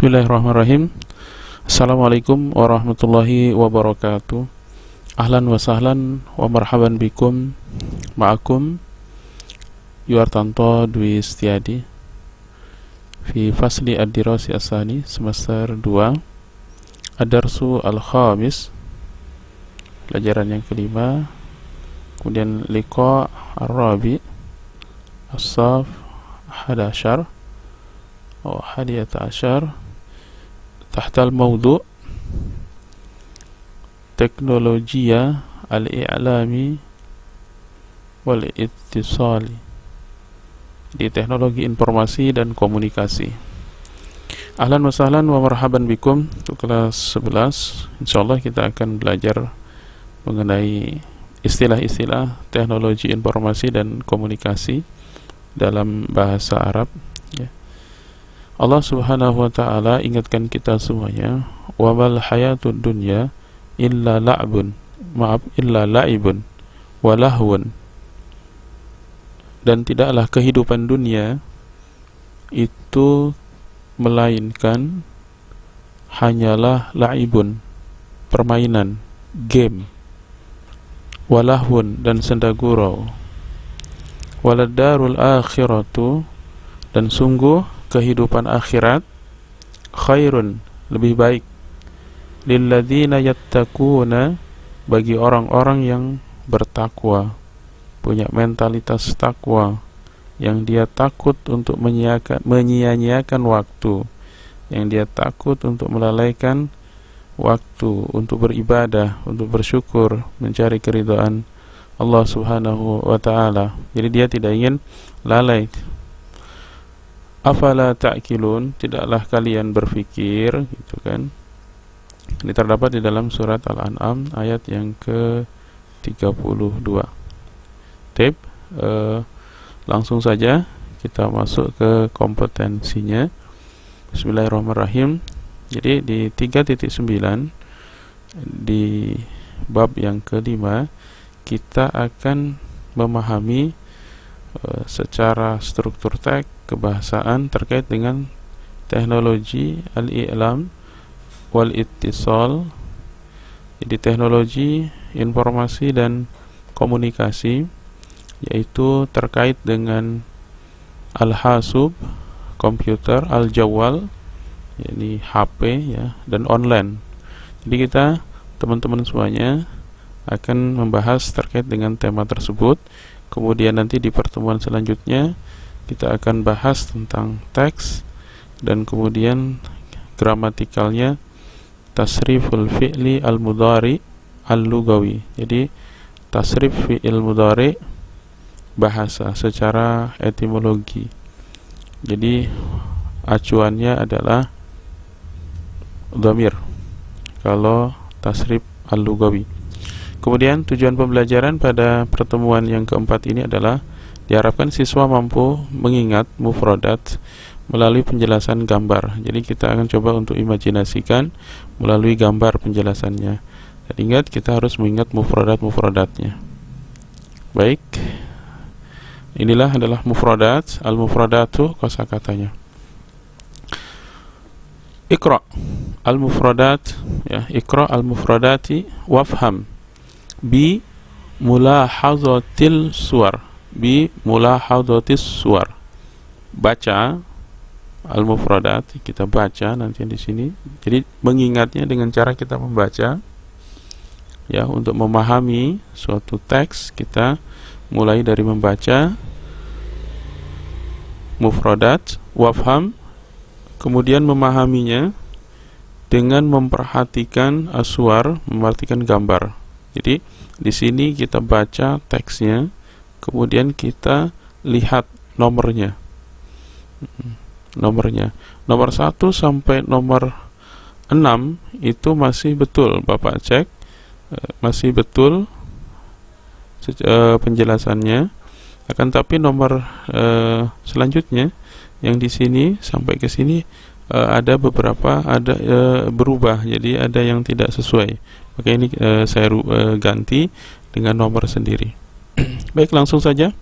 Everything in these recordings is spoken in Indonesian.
Bismillahirrahmanirrahim. Assalamualaikum warahmatullahi wabarakatuh. Ahlan wa sahlan wa marhaban bikum. Ma'akum Yuartanto Dwi Setiadi fi fasli ad-dirasi as-sani semester 2 ad-darsu al-khamis, pelajaran yang kelima. Kemudian liqa ar-rabi as-saf 11 atau 11 tahta al-mawdu' teknologia al-i'lami wal-ittisali, di teknologi informasi dan komunikasi. Ahlan wa sahlan wa marhaban bikum. Untuk kelas 11 insyaallah kita akan belajar mengenai istilah-istilah teknologi informasi dan komunikasi dalam bahasa Arab, ya. Allah Subhanahu wa ta'ala ingatkan kita semuanya, wa mal hayatud dunya illa la'bun, illa la'ibun wa lahwun, dan tidaklah kehidupan dunia itu melainkan hanyalah la'ibun, permainan, game, walahun, dan senda gurau, waladdarul akhiratu, dan sungguh kehidupan akhirat, khairun, lebih baik, lilladzina yattaquna, bagi orang-orang yang bertakwa, punya mentalitas takwa, yang dia takut untuk menyia-nyiakan waktu, yang dia takut untuk melalaikan waktu untuk beribadah, untuk bersyukur, mencari keridhaan Allah Subhanahu wa ta'ala. Jadi dia tidak ingin lalai. Afala ta'qilun, tidaklah kalian berfikir, gitu kan. Ini terdapat di dalam surat Al-An'am ayat yang ke-32. Langsung saja kita masuk ke kompetensinya. Bismillahirrahmanirrahim. Jadi di 3.9 di bab yang kelima kita akan memahami secara struktur teks kebahasaan terkait dengan teknologi al-i'lam wal ittisal, jadi teknologi informasi dan komunikasi, yaitu terkait dengan al-hasub, komputer, al-jawal, yakni HP, ya, dan online. Jadi kita, teman-teman semuanya, akan membahas terkait dengan tema tersebut. Kemudian nanti di pertemuan selanjutnya kita akan bahas tentang teks dan kemudian gramatikalnya, tasriful fi'li al-mudhari al-lugawi. Jadi tasrif fi'il mudhari bahasa secara etimologi. Jadi acuannya adalah dhamir kalau tasrif al-lugawi. Kemudian tujuan pembelajaran pada pertemuan yang keempat ini adalah diharapkan siswa mampu mengingat mufradat melalui penjelasan gambar. Jadi kita akan coba untuk imajinasikan melalui gambar penjelasannya. Dan ingat, kita harus mengingat mufradat-mufradatnya. Baik, inilah adalah mufradat. Al-mufradatu kosakatanya. Iqra al-mufradat, ya, Iqra al-mufradati wafham bi mulahazatil suwar, bi mulahazatis suwar. Baca al-mufradat, kita baca nanti di sini. Jadi mengingatnya dengan cara kita membaca, ya. Untuk memahami suatu teks kita mulai dari membaca mufradat wafham, kemudian memahaminya dengan memperhatikan aswar, memperhatikan gambar. Jadi di sini kita baca teksnya, kemudian kita lihat nomornya. Nomor 1 sampai nomor 6 itu masih betul, Bapak cek, masih betul penjelasannya. Akan tapi nomor selanjutnya yang di sini sampai ke sini ada beberapa berubah, jadi ada yang tidak sesuai. Maka ini saya ganti dengan nomor sendiri. Baik, langsung saja.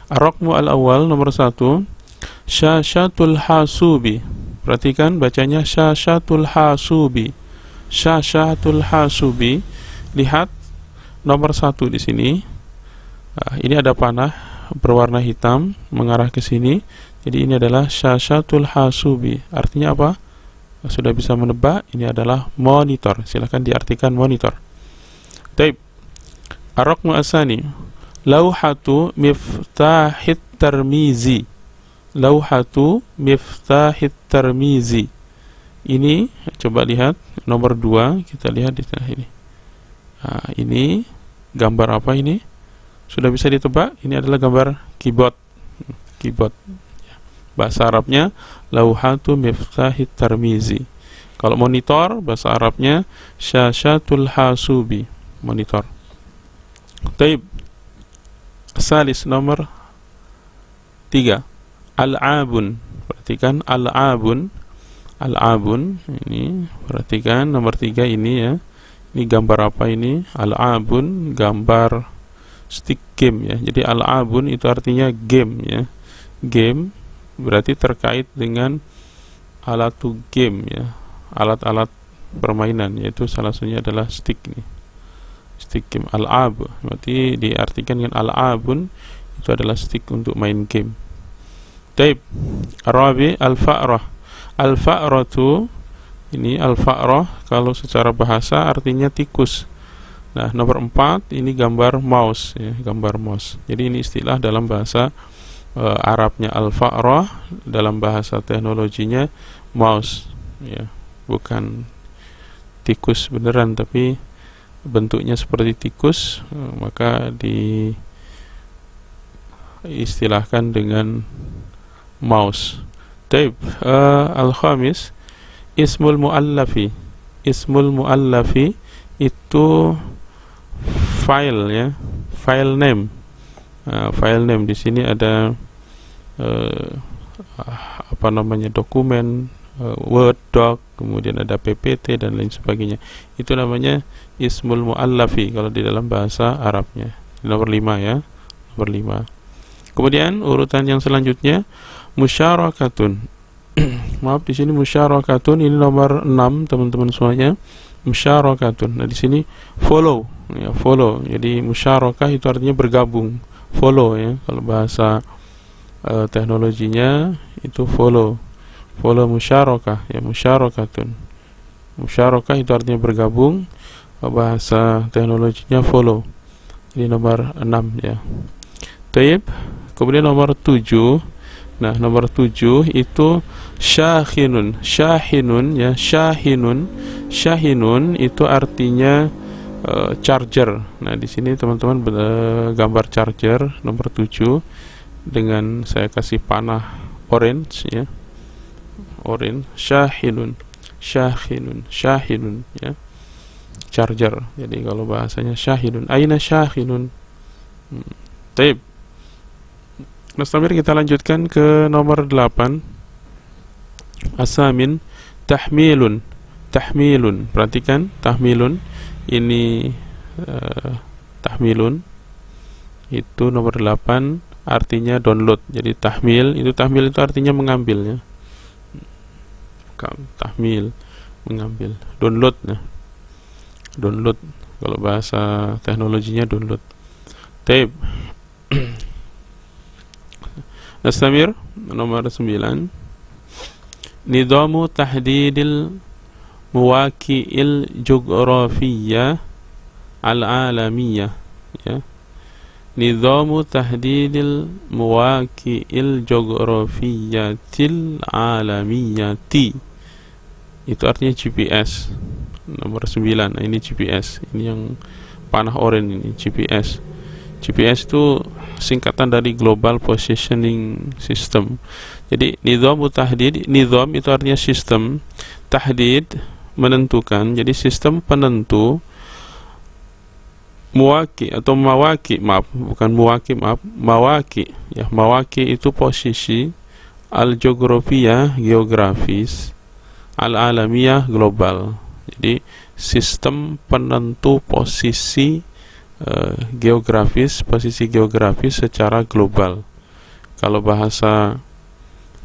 Ar-raqmu al-awwal, nomor 1, syashatul hasubi, Perhatikan bacanya syashatul hasubi. Syashatul hasubi. Lihat nomor 1 di sini. Ini ada panah berwarna hitam mengarah ke sini. Jadi ini adalah syashatul hasubi. Artinya apa? Sudah bisa menebak, ini adalah monitor. Silahkan diartikan monitor. Taib. Ar-raqmu asani. Lauhatu miftahit tarmizi. Lauhatu miftahit tarmizi. Ini coba lihat nomor 2, kita lihat di tengah ini. Ini gambar apa ini? Sudah bisa ditebak? Ini adalah gambar keyboard. Keyboard. Bahasa Arabnya lauhatu miftahit tarmizi. Kalau monitor, bahasa Arabnya syashatul hasubi. Monitor. Taib. Salis nomor 3. Al-abun. Perhatikan al-abun. Al-abun. Ini perhatikan nomor 3 ini ya. Ini gambar apa ini? Al-abun, gambar stick game ya. Jadi al-abun itu artinya game ya. Game berarti terkait dengan alat game ya. Alat-alat permainan, yaitu salah satunya adalah stick nih. Stick game al-ab. Berarti diartikan dengan al-abun itu adalah stick untuk main game. Taib. Arabi al-fa'rah. Al-fa'ratu ini al-fa'rah kalau secara bahasa artinya tikus. Nah, nomor 4 ini gambar mouse ya, gambar mouse. Jadi ini istilah dalam bahasa Arabnya al-fa'rah, dalam bahasa teknologinya mouse ya, bukan tikus beneran tapi bentuknya seperti tikus, maka diistilahkan dengan mouse. Taib. Al-khamis ismul mu'allafi. Ismul mu'allafi itu file ya, file name. File name di sini ada apa namanya, dokumen, Word doc, kemudian ada PPT dan lain sebagainya. Itu namanya ismul mu'allafi kalau di dalam bahasa Arabnya. Nomor 5 ya, nomor 5. Kemudian urutan yang selanjutnya musyarakatun. Maaf, di sini musyarakatun ini nomor 6 teman-teman semuanya. Musyarakatun. Nah, di sini follow ya, follow. Jadi musyarakah itu artinya bergabung. Follow ya, kalau bahasa teknologinya itu follow. Follow musyarakah ya, musyarakatun. Musyarakah itu artinya bergabung, bahasa teknologinya follow. Ini nomor 6 ya. Taib. Kemudian nomor 7. Nah, nomor 7 itu syahinun. Syahinun ya, syahinun. Syahinun itu artinya charger. Nah, di sini teman-teman gambar charger nomor 7 dengan saya kasih panah orange ya. Orange, syahinun. Syahinun, syahinun ya. Charger. Jadi kalau bahasanya syahinun. Aina syahinun. Taib. Mustamir, kita lanjutkan ke nomor 8. Asamin tahmilun. Tahmilun. Perhatikan tahmilun. Ini tahmilun itu nomor 8 artinya download. Jadi tahmil itu artinya mengambil ya. Tahmil mengambil, download ya. Download kalau bahasa teknologinya download. Taib. Nastamir nomor 9. Nizamu tahdidil muwaki'il geografiyah al-alamiyah ya. Nizamu tahdidil muwaki'il geografiyatil alamiyati. Itu artinya GPS. Nomor 9. Nah, ini GPS. Ini yang panah oranye ini, GPS. GPS itu singkatan dari Global Positioning System. Jadi nizam tahdid, nizam itu artinya sistem, tahdid menentukan. Jadi sistem penentu, muwaki atau mawaki, maaf, bukan muwaki, maaf, mawaki ya. Mawaki itu posisi, al geografiyah geografis, al alamiyah global. Jadi sistem penentu posisi geografis, posisi geografis secara global. Kalau bahasa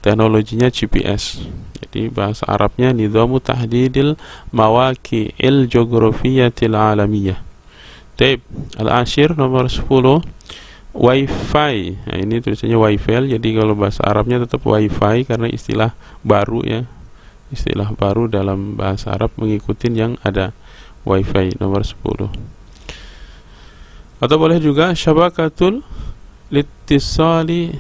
teknologinya GPS. Jadi bahasa Arabnya Nidhamu Tahdidil Mawaqi'il Joghofiyatil Alamiyah. Taib. Al-Ashir nomor 10, Wi-Fi. Nah, ini tulisannya Wi-Fi, jadi kalau bahasa Arabnya tetap Wi-Fi karena istilah baru ya. Istilah baru dalam bahasa Arab mengikuti yang ada. Wi-Fi nomor 10. Atau boleh juga syabakatul litisali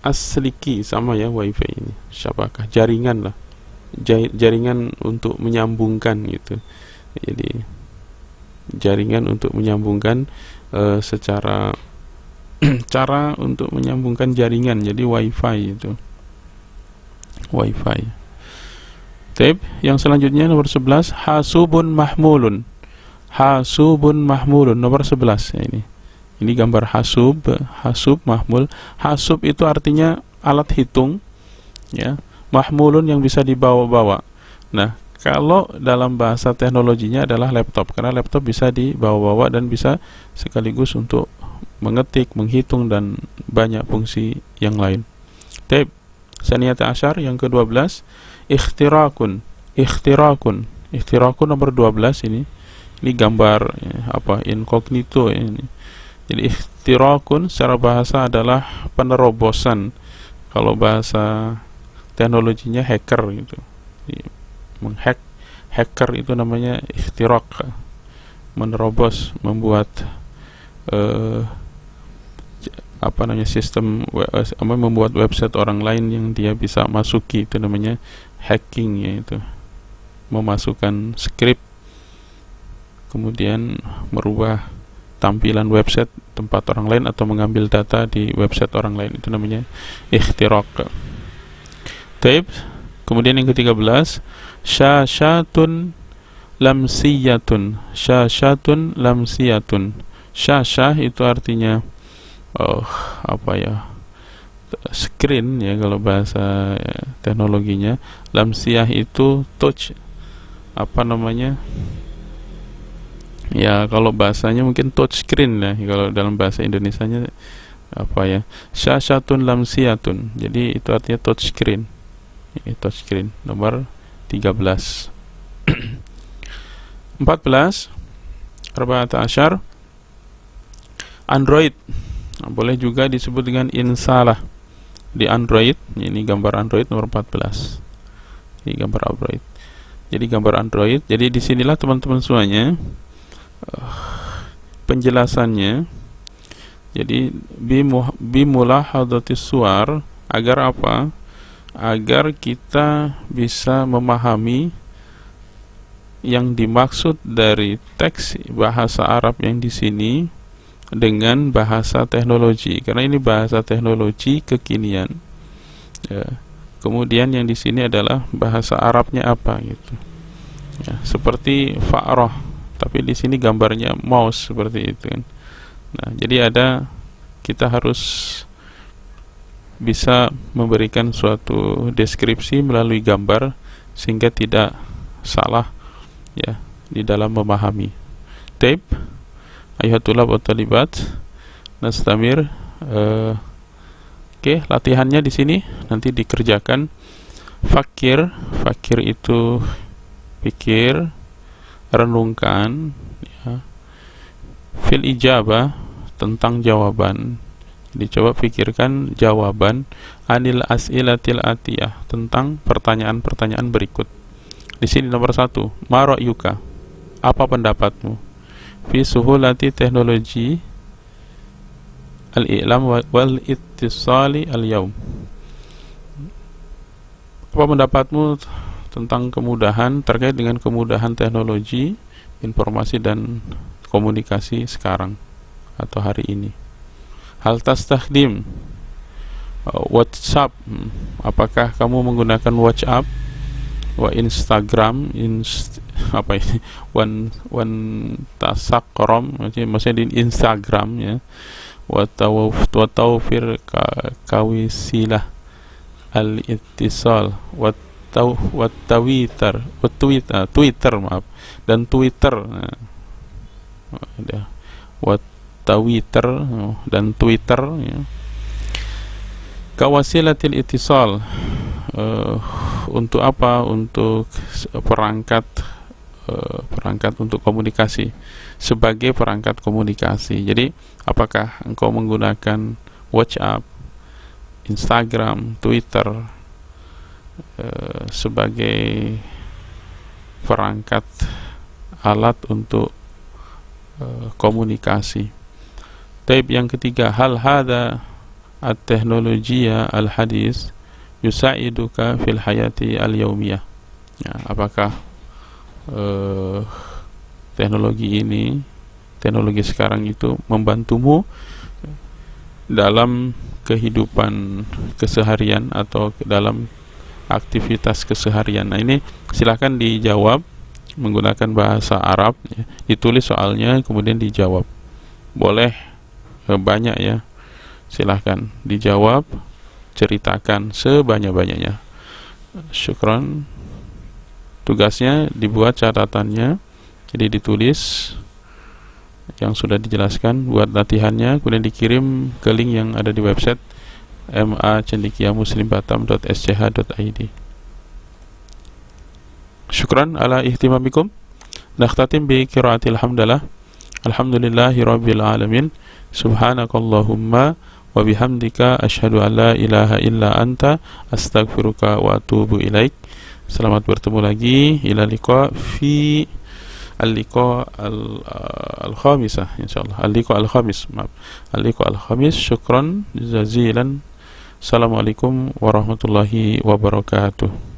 asliki, sama ya Wi-Fi ini. Syabakah, jaringan lah. Jaringan untuk menyambungkan gitu. Jadi jaringan untuk menyambungkan secara cara untuk menyambungkan jaringan, jadi Wi-Fi itu. Wi-Fi. Tab yang selanjutnya nomor 11, hasubun mahmulun. Hasubun mahmulun nomor 11 ya ini. Ini gambar hasub, hasub mahmul. Hasub itu artinya alat hitung ya. Mahmulun yang bisa dibawa-bawa. Nah, kalau dalam bahasa teknologinya adalah laptop, karena laptop bisa dibawa-bawa dan bisa sekaligus untuk mengetik, menghitung dan banyak fungsi yang lain. Tab saniyata asyar yang ke-12, ikhtirakun. Ikhtirakun. Ikhtirakun nomor 12 ini. Ini gambar ya, incognito ini. Jadi ikhtirakun secara bahasa adalah penerobosan. Kalau bahasa teknologinya hacker gitu. Menghack, hacker itu namanya ikhtirak. Menerobos, membuat sistem membuat website orang lain yang dia bisa masuki, itu namanya hacking, yaitu memasukkan skrip kemudian merubah tampilan website tempat orang lain atau mengambil data di website orang lain, itu namanya ikhtirak. Taib. Kemudian yang ke-13, syashatun lamsiyatun. Syashatun lamsiyatun. Syashah itu artinya screen ya kalau bahasa teknologinya. Lamsiyah itu touch, ya kalau bahasanya mungkin touch screen ya, kalau dalam bahasa Indonesianya syashatun lamsiyatun, jadi itu artinya touch screen. Touch screen nomor 13. 14, arba'ata asyar, Android. Boleh juga disebut dengan insalah di Android. Ini gambar Android nomor 14. Ini gambar Android. Jadi gambar Android. Jadi disinilah teman-teman semuanya penjelasannya. Jadi bimulahadatis suar, agar apa? Agar kita bisa memahami yang dimaksud dari teks bahasa Arab yang di sini dengan bahasa teknologi, karena ini bahasa teknologi kekinian ya. Kemudian yang di sini adalah bahasa Arabnya apa gitu ya, seperti fa'rah, tapi di sini gambarnya mouse seperti itu kan. Nah, jadi kita harus bisa memberikan suatu deskripsi melalui gambar sehingga tidak salah ya di dalam memahami. Taib. Ayatullah wa talibat nastamir. Oke, latihannya di sini nanti dikerjakan. Fakir itu pikir, renungkan ya. Fil ijabah, tentang jawaban. Jadi coba pikirkan jawaban. Anil as'ilatil atiyah, tentang pertanyaan-pertanyaan berikut. Di sini nomor 1, ma ra'yuka, apa pendapatmu fi suhulati teknologi al-i'lam wal ittisali al-yaum. Apa pendapatmu tentang kemudahan, terkait dengan kemudahan teknologi informasi dan komunikasi sekarang atau hari ini. Hal tastakhdim WhatsApp, apakah kamu menggunakan WhatsApp wa Instagram, wan tasakrom, maksudnya di Instagram ya, wa tawfir kawisilah al-ittisal wa Twitter dan Twitter. Nah, wa Twitter dan Twitter ya. Kawasilatil ittisal, untuk apa? Untuk perangkat untuk komunikasi, sebagai perangkat komunikasi. Jadi apakah engkau menggunakan WhatsApp, Instagram, Twitter sebagai perangkat alat untuk komunikasi. Taib yang ketiga, hal hada at-teknologiya al-hadis yusa'iduka fil hayati al-yaumiyah. Ya, apakah teknologi sekarang itu membantumu dalam kehidupan keseharian atau dalam aktivitas keseharian? Nah, ini silakan dijawab menggunakan bahasa Arab, ya. Ditulis soalnya kemudian dijawab. Boleh banyak ya. Silahkan dijawab, ceritakan sebanyak-banyaknya. Syukran. Tugasnya dibuat catatannya, jadi ditulis yang sudah dijelaskan, buat latihannya, kemudian dikirim ke link yang ada di website macendekiamuslimbatam.sch.id. Syukran ala ihtimamikum. Nakhtatim bi qiraatil hamdalah. Alhamdulillahi rabbil alamin. Subhanakallahumma wa bihamdika asyhadu an la ilaha illa anta astaghfiruka wa atubu ilaik. Selamat bertemu lagi, ila liqa fi al-liqa al-khamisah insyaallah. Al-liqa al-khamis, maaf. Al-liqa al-khamis. Syukran jazilan. Assalamualaikum warahmatullahi wabarakatuh.